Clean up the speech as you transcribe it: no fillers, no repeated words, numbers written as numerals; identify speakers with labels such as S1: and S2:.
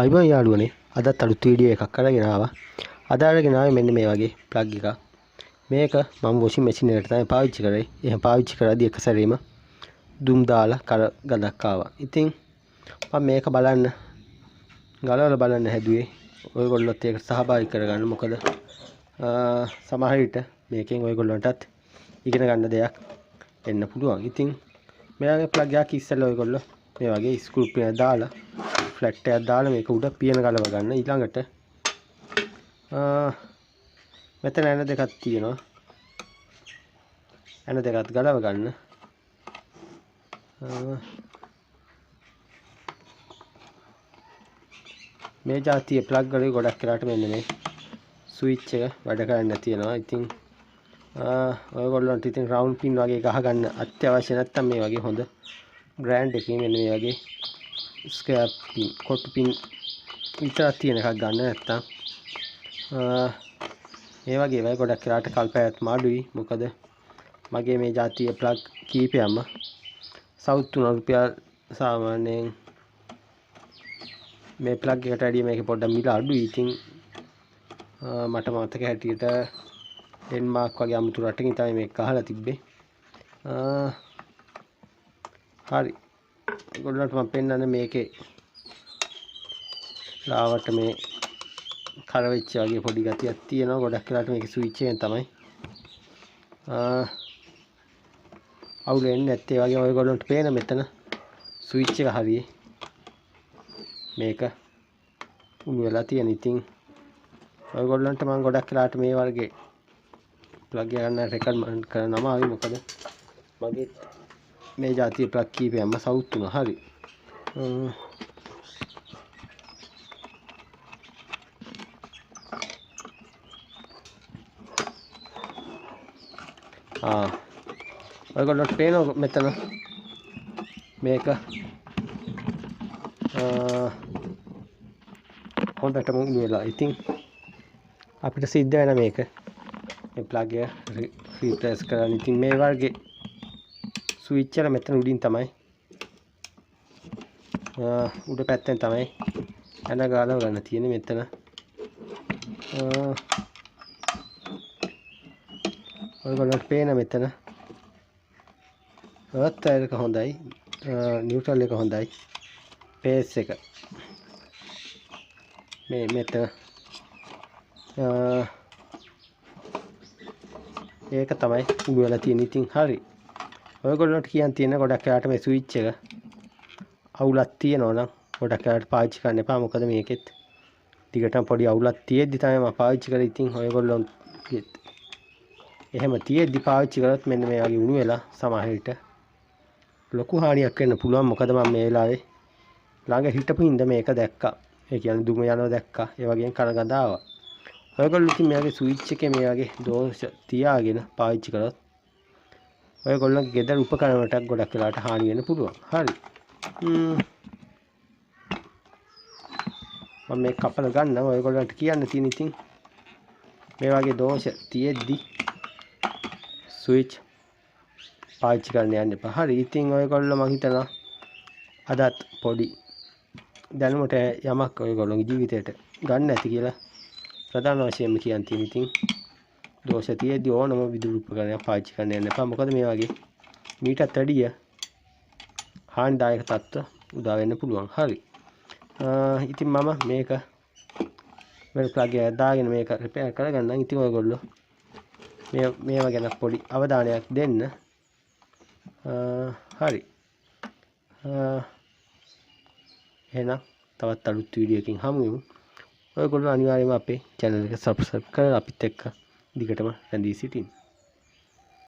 S1: අයිබෝන් යාළුවනේ අදත් අලුත් වීඩියෝ එකක් අරගෙන ආවා. අද අරගෙන ආවේ මෙන්න මේ වගේ ප්ලග් එකක්. මේක මම වොෂින් මැෂින් එකට තමයි පාවිච්චි කරේ. එහෙම පාවිච්චි කරද්දී එක සැරේම දුම් දාලා කර ගඳක් ආවා. ඉතින් මම මේක බලන්න ගලවලා බලන්න හැදුවේ. ඔයගොල්ලොත් ඒකට සහභාගී කරගන්න. මොකද සමහර විට මේකෙන් ඔයගොල්ලන්ටත් ඉගෙන ගන්න දෙයක් එන්න පුළුවන්. ඉතින් මෙයාගේ ප්ලග් එකක් ඉස්සෙල්ලා ඔයගොල්ලෝ මේ වගේ ස්ක්‍රූ පින දාලා ෆ්ලැට් එකක් දාලා මේක උඩ පියන ගලව ගන්න. ඊළඟට මෙතන ඇන දෙකක් තියෙනවා. ඇන දෙකත් ගලව ගන්න. මේ જાතිය ප්ලග් වල ගොඩක් වෙලාට මෙන්න මේ ස්විච් එක වැඩ කරන්නේ තියෙනවා. ඉතින් ඔයගොල්ලන්ට ඉතින් රවුන්ඩ් පින් වගේ ගහ ගන්න අත්‍යවශ්‍ය නැත්නම් මේ වගේ හොඳ බ්‍රෑන්ඩ් එකකින් මෙන්න මේ වගේ ස්ක්වයර් පින් කොටු පින් විතරක් තියෙන එකක් ගන්න. නැත්නම් මේ වගේ ඒවා ගොඩක් වෙලාට කල්පයත් මාඩුයි. මොකද මගේ මේ જાතිය ප්ලග් කීපයක්ම සවුත් 3 රුපියල් සාමාන්‍යයෙන් මේ ප්ලග් එකට වැඩිය මේකේ පොඩ්ඩක් මිල අඩුයි. ඉතින් මට මතක හැටියට ඩෙන්මාර්ක් වගේ අමුතු රටකින් තමයි මේක ගහලා තිබ්බේ. හරි. ඔයගොල්ලන්ට මම පෙන්නන්නේ මේකේ ලාවට මේ කරවෙච්ච වගේ පොඩි ගතියක් තියෙනවා. ගොඩක් වෙලාට මේකේ ස්විච් එකෙන් තමයි අවුල් වෙන්නේ නැත්තේ. වගේ ඔයගොල්ලන්ට පේන මෙතන ස්විච් එක හරියේ මේක උණු වෙලා තියෙන. ඉතින් ඔයගොල්ලන්ට මම ගොඩක් වෙලාට මේ වර්ගේ ප්ලග් එක ගන්න රෙකමන්ඩ් කරනවා. මොකද මගේ මේ જાතිය ප්ලග් කීපයක්ම සවුත් තුන හරි. ඔයගොල්ලන්ට පේනවා මෙතන මේක හොඳටම උණු වෙලා. ඉතින් අපිට සිද්ධ වෙන මේක මේ ප්ලග් එක රීප්ලේස් කරන්න. ඉතින් මේ වර්ගේ ස්විච් එක මෙතන උඩින් තමයි උඩ පැත්තෙන් තමයි ඇන ගාලා ගන්න තියෙන්නේ. මෙතන ඔයගොල්ලන්ට පේන මෙතන අර්ත් එක හොඳයි, නියුට්‍රල් එක හොඳයි, පේස් එක මේ මෙතන ඒක තමයි උඩ වෙලා තියෙන්නේ. ඉතින් හරි. ඔයගොල්ලන්ට කියන්න තියෙන ගොඩක් වෙලාට මේ ස්විච් එක අවුලක් තියෙනවා නම් ගොඩක් වෙලාට පාවිච්චි කරන්න එපා. මොකද මේකෙත් ටිකටම පොඩි අවුලක් තියෙද්දි තමයි මම පාවිච්චි කරේ. ඉතින් ඔයගොල්ලෝ එහෙම තියෙද්දි පාවිච්චි කරොත් මෙන්න මේ වගේ උණු වෙලා සමහර විට ලොකු හානියක් වෙන්න පුළුවන්. මොකද මම මේ වෙලාවේ ළඟ හිටපු හින්දා මේක දැක්කා. ඒ කියන්නේ දුම යනවා දැක්කා. ඒ වගේම කනගඳ ආවා. ඔයගොල්ලෝ ඉතින් මේ වගේ ස්විච් එකේ මේ වගේ දෝෂ තියාගෙන පාවිච්චි කරොත් ඔයගොල්ලන්ගේ ගෙදර උපකරණ වලට ගොඩක් වෙලාට හානි වෙන්න පුළුවන්. හරි. මම මේ කපල ගන්න ඔයගොල්ලන්ට කියන්න තියෙන. ඉතින් මේ වගේ දෝෂ තියෙද්දි ස්විච් පාවිච්චි කරන්න යන්න එපා. හරි. ඉතින් ඔයගොල්ලෝ මං හිතනවා අදත් පොඩි දැනුමට යමක් ඔයගොල්ලෝගේ ජීවිතයට ගන්න ඇති කියලා ප්‍රධාන වශයෙන්ම කියන්න තියෙන. ඉතින් දෝෂ තියෙද්දි ඕනම විදුලි උපකරණයක් පාවිච්චි කරන්න යන්න එපා. මොකද මේ වගේ මීටත් වැඩිය හානිදායක තත්ත්ව උදා වෙන්න පුළුවන්. හරි. ඉතින් මම මේක වෙන ප්ලග් එකක් දාගෙන මේක රිපෙයාර් කරගන්නම්. ඉතින් ඔයගොල්ලෝ මේවා ගැන පොඩි අවධානයක් දෙන්න. හරි. එහෙනම් තවත් අලුත් වීඩියෝ එකකින් හමු වෙමු. ඔයගොල්ලෝ අනිවාර්යයෙන්ම අපේ channel එක subscribe කරලා අපිත් එක්ක දිගටම රැඳී සිටින්න.